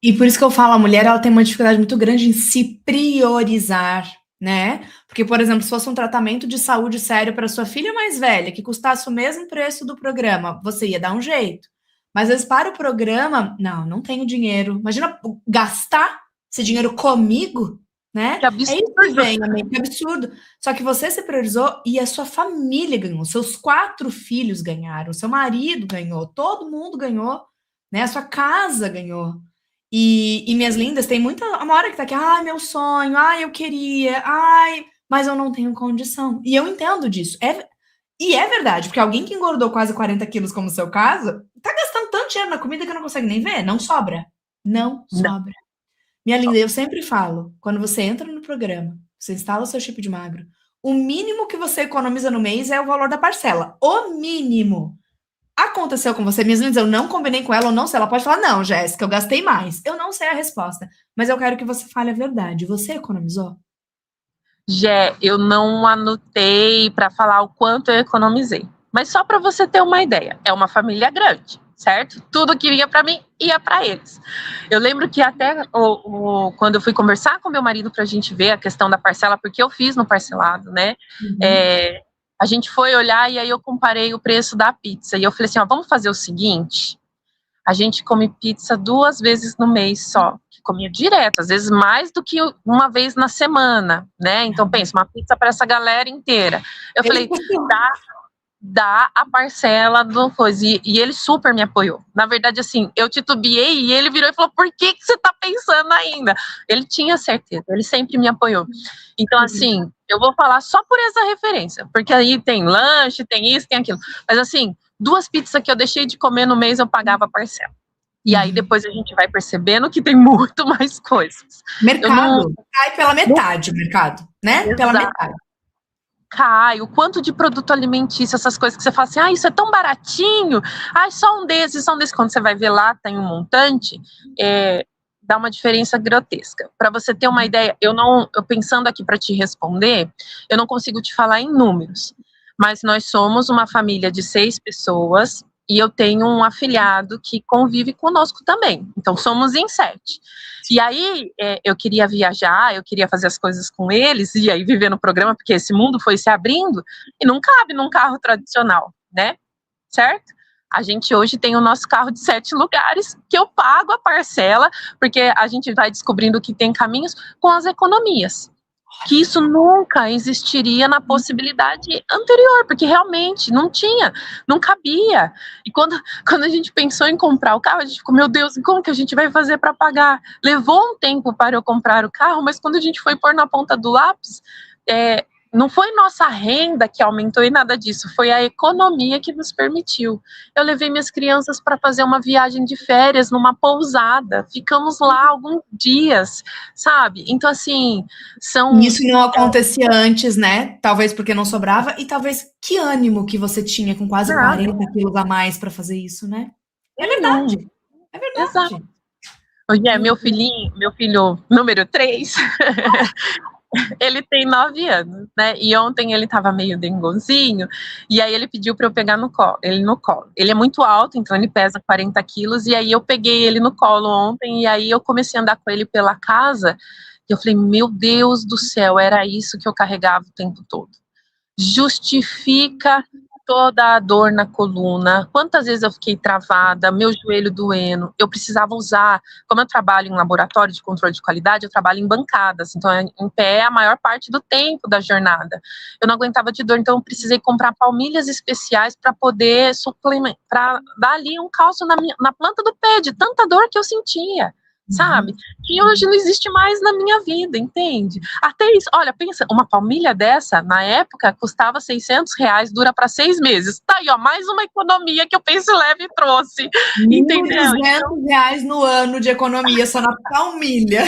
Speaker 1: E por isso que eu falo, a mulher ela tem uma dificuldade muito grande em se priorizar, né? Porque, por exemplo, se fosse um tratamento de saúde sério para sua filha mais velha, que custasse o mesmo preço do programa, você ia dar um jeito. Mas às vezes para o programa, não tenho dinheiro. Imagina gastar esse dinheiro comigo, né?
Speaker 2: Que
Speaker 1: É isso que
Speaker 2: absurdo.
Speaker 1: vem, amigo, que absurdo. Só que você se priorizou e a sua família ganhou, seus 4 filhos ganharam, seu marido ganhou, todo mundo ganhou, né? A sua casa ganhou. E minhas lindas, tem muita uma hora que tá aqui, ai, meu sonho, ai, eu queria, ai, mas eu não tenho condição. E eu entendo disso. E é verdade, porque alguém que engordou quase 40 quilos, como o seu caso, tá gastando tanto dinheiro na comida que não consegue nem ver. Não sobra. Não
Speaker 2: Não.
Speaker 1: sobra. Minha linda, eu sempre falo, quando você entra no programa, você instala o seu chip de magro, o mínimo que você economiza no mês é o valor da parcela. O mínimo. Aconteceu com você, minhas lindas, eu não combinei com ela ou não sei, ela pode falar, não, Jéssica, eu gastei mais. Eu não sei a resposta, mas eu quero que você fale a verdade. Você economizou?
Speaker 2: Eu não anotei para falar o quanto eu economizei. Mas só para você ter uma ideia, é uma família grande, certo? Tudo que vinha para mim ia para eles. Eu lembro que até quando eu fui conversar com meu marido para a gente ver a questão da parcela, porque eu fiz no parcelado, né? A gente foi olhar e aí eu comparei o preço da pizza. E eu falei assim, ó, vamos fazer o seguinte, a gente come pizza 2 vezes no mês só, que comia direto, às vezes mais do que uma vez na semana, né? Então, pensa, uma pizza para essa galera inteira. Eu falei, dá a parcela do coisa. E ele super me apoiou. Na verdade, assim, eu titubeei e ele virou e falou, por que você tá pensando ainda? Ele tinha certeza, ele sempre me apoiou. Então, assim, eu vou falar só por essa referência, porque aí tem lanche, tem isso, tem aquilo. Mas, assim, 2 pizzas que eu deixei de comer no mês, eu pagava a parcela. E aí, depois a gente vai percebendo que tem muito mais coisas.
Speaker 1: Mercado, cai pela metade o mercado, né? Pela metade.
Speaker 2: Cai, o quanto de produto alimentício, essas coisas que você fala assim, isso é tão baratinho, só um desses, quando você vai ver lá, tem um montante, dá uma diferença grotesca. Para você ter uma ideia, eu pensando aqui para te responder, eu não consigo te falar em números, mas nós somos uma família de 6 pessoas, e eu tenho um afilhado que convive conosco também, então somos em 7. E aí, eu queria viajar, eu queria fazer as coisas com eles, e aí viver no programa, porque esse mundo foi se abrindo, e não cabe num carro tradicional, né? Certo? A gente hoje tem o nosso carro de 7 lugares, que eu pago a parcela, porque a gente vai descobrindo que tem caminhos com as economias. Que isso nunca existiria na possibilidade anterior, porque realmente não tinha, não cabia. E quando a gente pensou em comprar o carro, a gente ficou, meu Deus, como que a gente vai fazer para pagar? Levou um tempo para eu comprar o carro, mas quando a gente foi pôr na ponta do lápis, não foi nossa renda que aumentou e nada disso, foi a economia que nos permitiu. Eu levei minhas crianças para fazer uma viagem de férias numa pousada, ficamos lá alguns dias, sabe? Então, assim,
Speaker 1: Isso não acontecia antes, né? Talvez porque não sobrava, e talvez que ânimo que você tinha com quase 40 quilos a mais para fazer isso, né? É verdade, é verdade.
Speaker 2: Exato. Hoje meu filho número 3, ele tem 9 anos, né? E ontem ele tava meio dengozinho, e aí ele pediu para eu pegar ele no colo. Ele é muito alto, então ele pesa 40 quilos, e aí eu peguei ele no colo ontem, e aí eu comecei a andar com ele pela casa, e eu falei, meu Deus do céu, era isso que eu carregava o tempo todo. Justifica toda a dor na coluna, quantas vezes eu fiquei travada, meu joelho doendo, eu precisava usar, como eu trabalho em laboratório de controle de qualidade, eu trabalho em bancadas, então em pé a maior parte do tempo da jornada, eu não aguentava de dor, então eu precisei comprar palmilhas especiais para poder suplementar, para dar ali um cálcio na planta do pé, de tanta dor que eu sentia, sabe? Que hoje não existe mais na minha vida, entende? Até isso, olha, pensa, uma palmilha dessa, na época, custava R$600, dura para 6 meses. Tá aí, ó, mais uma economia que o Pense Leve trouxe, entendeu?
Speaker 1: R$1.200 no ano de economia, só na palmilha.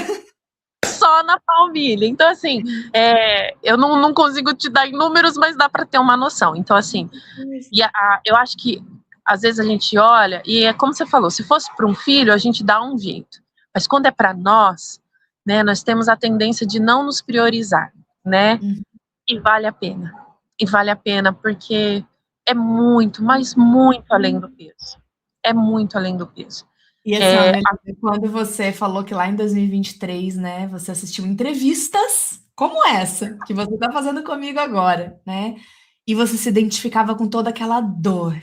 Speaker 2: Só na palmilha. Então, assim, eu não consigo te dar em números, mas dá para ter uma noção. Então, assim, eu acho que, às vezes, a gente olha, e é como você falou, se fosse para um filho, a gente dá um jeito. Mas quando é para nós, né, nós temos a tendência de não nos priorizar, né? E vale a pena. E vale a pena porque é muito, mas muito além do peso. É muito além do peso.
Speaker 1: E assim, olha, quando você falou que lá em 2023, né, você assistiu entrevistas como essa que você está fazendo comigo agora, né? E você se identificava com toda aquela dor,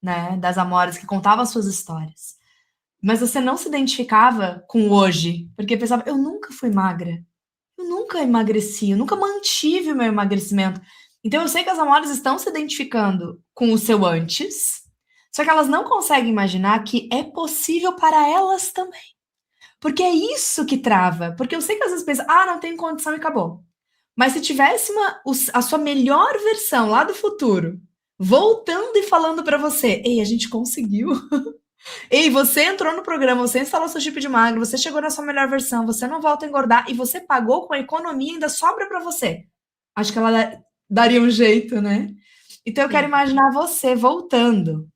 Speaker 1: né, das Amoras que contava as suas histórias. Mas você não se identificava com hoje, porque pensava, eu nunca fui magra, eu nunca emagreci, eu nunca mantive o meu emagrecimento. Então eu sei que as Amoras estão se identificando com o seu antes, só que elas não conseguem imaginar que é possível para elas também. Porque é isso que trava. Porque eu sei que às vezes pensa, não tem condição e acabou. Mas se tivesse a sua melhor versão lá do futuro, voltando e falando para você, ei, a gente conseguiu. Ei, você entrou no programa, você instalou seu chip de magro, você chegou na sua melhor versão, você não volta a engordar e você pagou com a economia e ainda sobra para você. Acho que ela daria um jeito, né? Então eu quero imaginar você voltando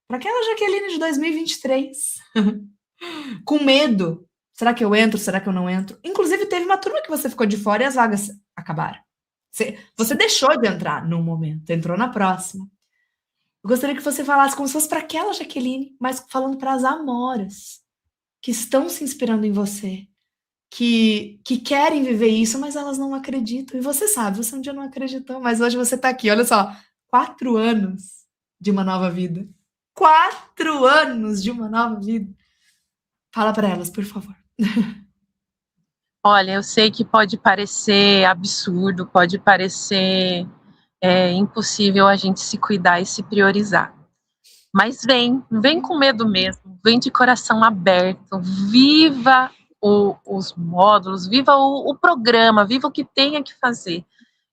Speaker 1: para aquela Jaqueline de 2023, com medo. Será que eu entro? Será que eu não entro? Inclusive, teve uma turma que você ficou de fora e as vagas acabaram. Você deixou de entrar num momento, entrou na próxima. Eu gostaria que você falasse como se fosse para aquela Jaqueline, mas falando para as Amoras que estão se inspirando em você, que querem viver isso, mas elas não acreditam. E você sabe, você um dia não acreditou, mas hoje você está aqui. Olha só, 4 anos de uma nova vida. 4 anos de uma nova vida. Fala para elas, por favor.
Speaker 2: Olha, eu sei que pode parecer absurdo, pode parecer impossível a gente se cuidar e se priorizar. Mas vem com medo mesmo, vem de coração aberto, viva os módulos, viva o programa, viva o que tenha que fazer.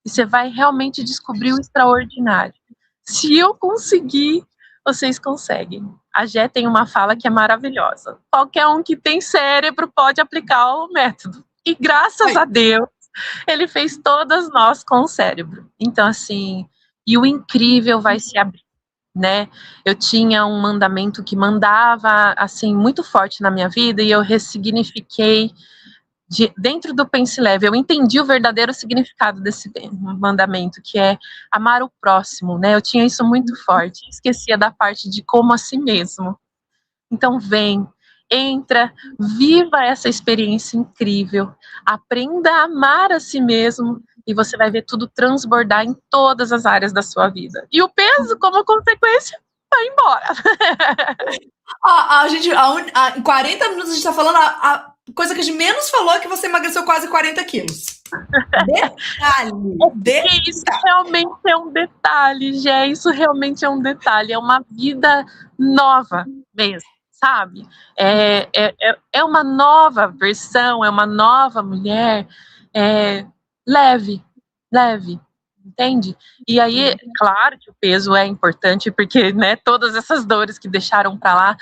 Speaker 2: E você vai realmente descobrir o extraordinário. Se eu conseguir, vocês conseguem. A Gé tem uma fala que é maravilhosa. Qualquer um que tem cérebro pode aplicar o método. E graças a Deus, ele fez todas nós com o cérebro. Então, assim, e o incrível vai se abrir, né? Eu tinha um mandamento que mandava, assim, muito forte na minha vida e eu ressignifiquei dentro do Pense Leve. Eu entendi o verdadeiro significado desse mandamento, que é amar o próximo, né? Eu tinha isso muito forte, esquecia da parte de como a si mesmo. Então, entra, viva essa experiência incrível, aprenda a amar a si mesmo e você vai ver tudo transbordar em todas as áreas da sua vida. E o peso, como consequência, vai embora.
Speaker 1: Em 40 minutos a gente tá falando a coisa que a gente menos falou é que você emagreceu quase 40 quilos. Detalhe.
Speaker 2: Isso realmente é um detalhe, Gé, isso realmente é um detalhe, é uma vida nova mesmo, sabe? É uma nova versão, é uma nova mulher, leve, entende? E aí, claro que o peso é importante, porque, né, todas essas dores que deixaram para lá,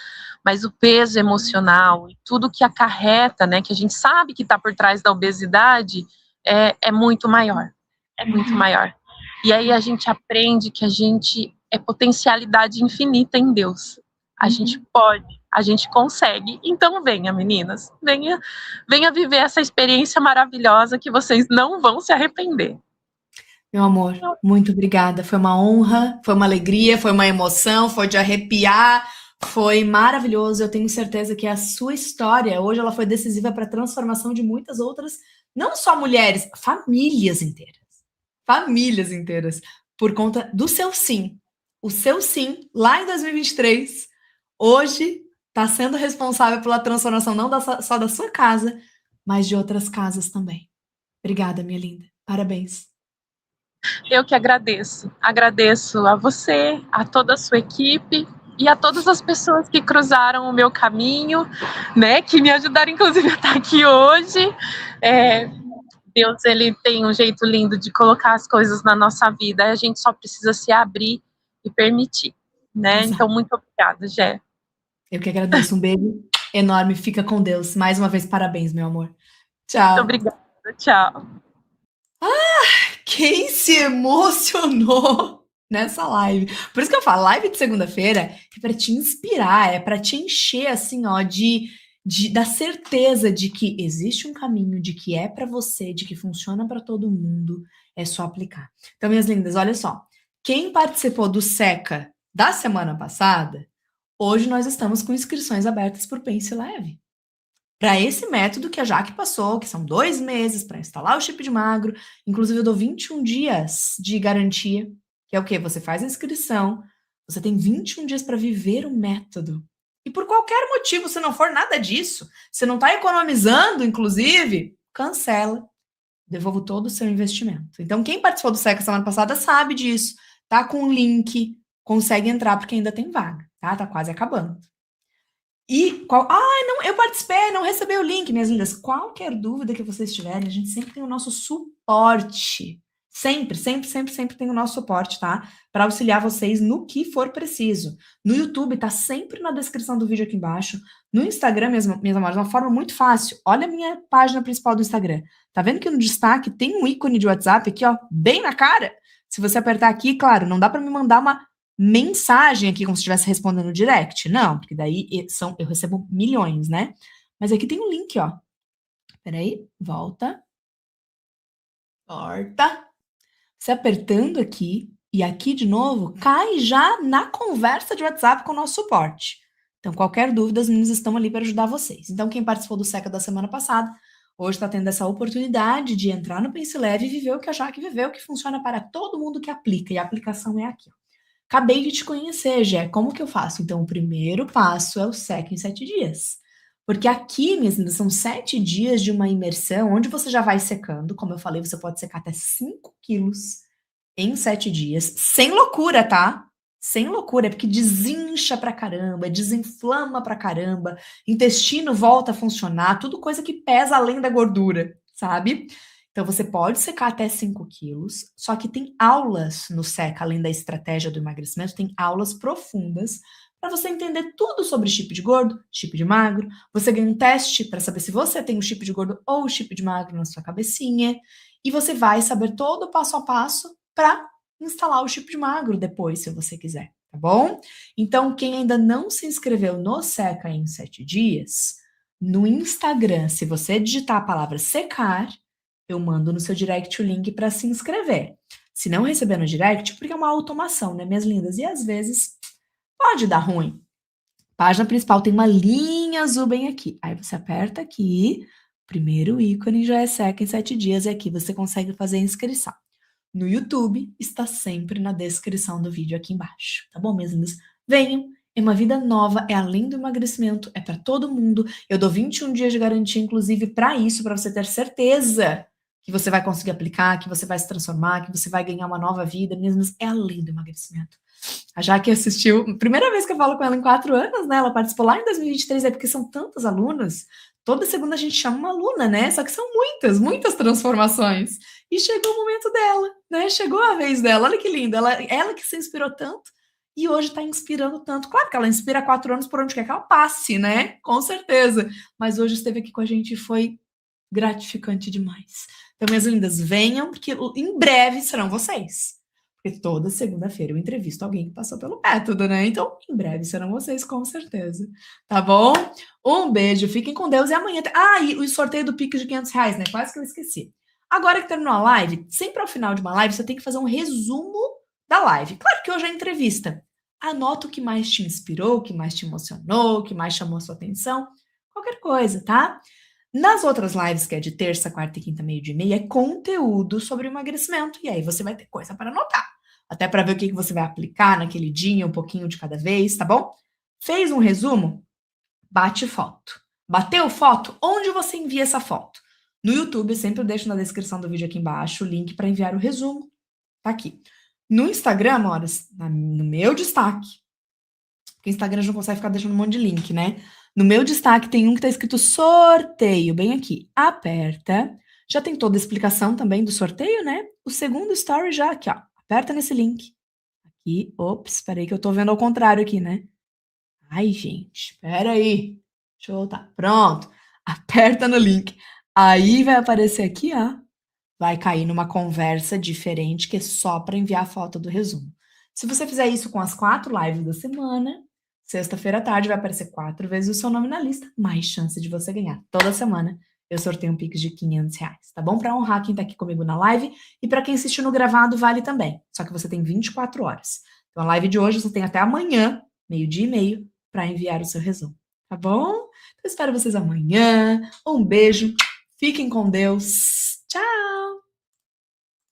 Speaker 2: mas o peso emocional e tudo que acarreta, né, que a gente sabe que está por trás da obesidade, é muito maior, é muito maior. E aí a gente aprende que a gente é potencialidade infinita em Deus. A gente pode, a gente consegue. Então venha, meninas, venha viver essa experiência maravilhosa que vocês não vão se arrepender.
Speaker 1: Meu amor, muito obrigada. Foi uma honra, foi uma alegria, foi uma emoção, foi de arrepiar, foi maravilhoso. Eu tenho certeza que a sua história, hoje, ela foi decisiva para a transformação de muitas outras, não só mulheres, famílias inteiras. Famílias inteiras. Por conta do seu sim. O seu sim, lá em 2023, hoje, está sendo responsável pela transformação não só da sua casa, mas de outras casas também. Obrigada, minha linda. Parabéns.
Speaker 2: Eu que agradeço. Agradeço a você, a toda a sua equipe e a todas as pessoas que cruzaram o meu caminho, né, que me ajudaram, inclusive, a estar aqui hoje. Deus, ele tem um jeito lindo de colocar as coisas na nossa vida, a gente só precisa se abrir e permitir, né?
Speaker 1: Exato.
Speaker 2: Então, muito obrigada, Gé.
Speaker 1: Eu que agradeço. Um beijo enorme. Fica com Deus. Mais uma vez, parabéns, meu amor. Tchau.
Speaker 2: Muito obrigada. Tchau.
Speaker 1: Quem se emocionou nessa live? Por isso que eu falo, live de segunda-feira é para te inspirar, é para te encher, assim, ó, da certeza de que existe um caminho, de que é para você, de que funciona para todo mundo. É só aplicar. Então, minhas lindas, olha só. Quem participou do SECA da semana passada, hoje nós estamos com inscrições abertas por Pense Leve. Para esse método que a Jaque passou, que são 2 meses para instalar o chip de magro, inclusive eu dou 21 dias de garantia, que é o quê? Você faz a inscrição, você tem 21 dias para viver o método. E por qualquer motivo, se não for nada disso, você não está economizando, inclusive, cancela. Devolvo todo o seu investimento. Então, quem participou do SECA semana passada sabe disso. Tá com o link, consegue entrar porque ainda tem vaga, tá? Tá quase acabando. Não, eu participei, não recebi o link, minhas lindas. Qualquer dúvida que vocês tiverem, a gente sempre tem o nosso suporte. Sempre tem o nosso suporte, tá? Para auxiliar vocês no que for preciso. No YouTube, tá sempre na descrição do vídeo aqui embaixo. No Instagram, minhas amores, de uma forma muito fácil. Olha a minha página principal do Instagram. Tá vendo que no destaque tem um ícone de WhatsApp aqui, ó, bem na cara? Se você apertar aqui, claro, não dá para me mandar uma mensagem aqui como se estivesse respondendo direct. Não, porque daí eu recebo milhões, né? Mas aqui tem um link, ó. Peraí, volta. Você apertando aqui e aqui de novo, cai já na conversa de WhatsApp com o nosso suporte. Então, qualquer dúvida, as meninas estão ali para ajudar vocês. Então, quem participou do SECA da semana passada, Hoje está tendo essa oportunidade de entrar no Pense Leve e viver o que a Jaque viveu, que funciona para todo mundo que aplica. E a aplicação é aqui. Acabei de te conhecer, Jé. Como que eu faço? Então, o primeiro passo é o Seca em 7 dias. Porque aqui, minhas lindas, são 7 dias de uma imersão, onde você já vai secando. Como eu falei, você pode secar até 5 quilos em 7 dias. Sem loucura, tá? Sem loucura, é porque desincha pra caramba, desinflama pra caramba, intestino volta a funcionar, tudo coisa que pesa além da gordura, sabe? Então você pode secar até 5 quilos, só que tem aulas no Seca, além da estratégia do emagrecimento, tem aulas profundas para você entender tudo sobre chip de gordo, chip de magro. Você ganha um teste para saber se você tem o chip de gordo ou o chip de magro na sua cabecinha. E você vai saber todo o passo a passo para instalar o chip de magro depois, se você quiser, tá bom? Então, quem ainda não se inscreveu no Seca em 7 dias, no Instagram, se você digitar a palavra secar, eu mando no seu direct o link para se inscrever. Se não receber no direct, porque é uma automação, né, minhas lindas? E às vezes pode dar ruim. Página principal tem uma linha azul bem aqui. Aí você aperta aqui, primeiro ícone já é Seca em 7 dias, e aqui você consegue fazer a inscrição. No YouTube, está sempre na descrição do vídeo aqui embaixo, tá bom, minhas lindas? Venham, é uma vida nova, é além do emagrecimento, é para todo mundo. Eu dou 21 dias de garantia, inclusive, para isso, para você ter certeza que você vai conseguir aplicar, que você vai se transformar, que você vai ganhar uma nova vida. Minhas lindas, é além do emagrecimento. A Jaque assistiu, primeira vez que eu falo com ela em 4 anos, né? Ela participou lá em 2023, é porque são tantas alunas. Toda segunda a gente chama uma aluna, né? Só que são muitas, muitas transformações. E chegou o momento dela, né? Chegou a vez dela. Olha que linda. Ela que se inspirou tanto e hoje está inspirando tanto. Claro que ela inspira há 4 anos por onde quer que ela passe, né? Com certeza. Mas hoje esteve aqui com a gente e foi gratificante demais. Então, minhas lindas, venham, porque em breve serão vocês. Porque toda segunda-feira eu entrevisto alguém que passou pelo método, né? Então, em breve serão vocês, com certeza. Tá bom? Um beijo, fiquem com Deus e amanhã. Ah, e o sorteio do Pix de R$ 500, né? Quase que eu esqueci. Agora que terminou a live, sempre ao final de uma live, você tem que fazer um resumo da live. Claro que hoje é entrevista. Anota o que mais te inspirou, o que mais te emocionou, o que mais chamou a sua atenção. Qualquer coisa, tá? Nas outras lives, que é de terça, quarta e quinta, meio-dia e meia, é conteúdo sobre emagrecimento. E aí você vai ter coisa para anotar. Até para ver o que você vai aplicar naquele dia, um pouquinho de cada vez, tá bom? Fez um resumo? Bate foto. Bateu foto? Onde você envia essa foto? No YouTube, eu sempre deixo na descrição do vídeo aqui embaixo o link para enviar o resumo. Tá aqui. No Instagram, horas, no meu destaque, porque o Instagram já não consegue ficar deixando um monte de link, né? No meu destaque tem um que tá escrito sorteio, bem aqui. Aperta. Já tem toda a explicação também do sorteio, né? O segundo story já aqui, ó. Aperta nesse link. Aqui, ops, espera aí que eu tô vendo ao contrário aqui, né? Ai, gente, espera aí. Deixa eu voltar. Pronto. Aperta no link. Aí vai aparecer aqui, ó. Vai cair numa conversa diferente que é só para enviar a foto do resumo. Se você fizer isso com as 4 lives da semana, sexta-feira à tarde vai aparecer 4 vezes o seu nome na lista, mais chance de você ganhar. Toda semana eu sorteio um Pix de R$ 500, tá bom? Para honrar quem tá aqui comigo na live e para quem assistiu no gravado vale também. Só que você tem 24 horas. Então a live de hoje você tem até amanhã, meio-dia e meio, para enviar o seu resumo, tá bom? Então espero vocês amanhã. Um beijo. Fiquem com Deus. Tchau!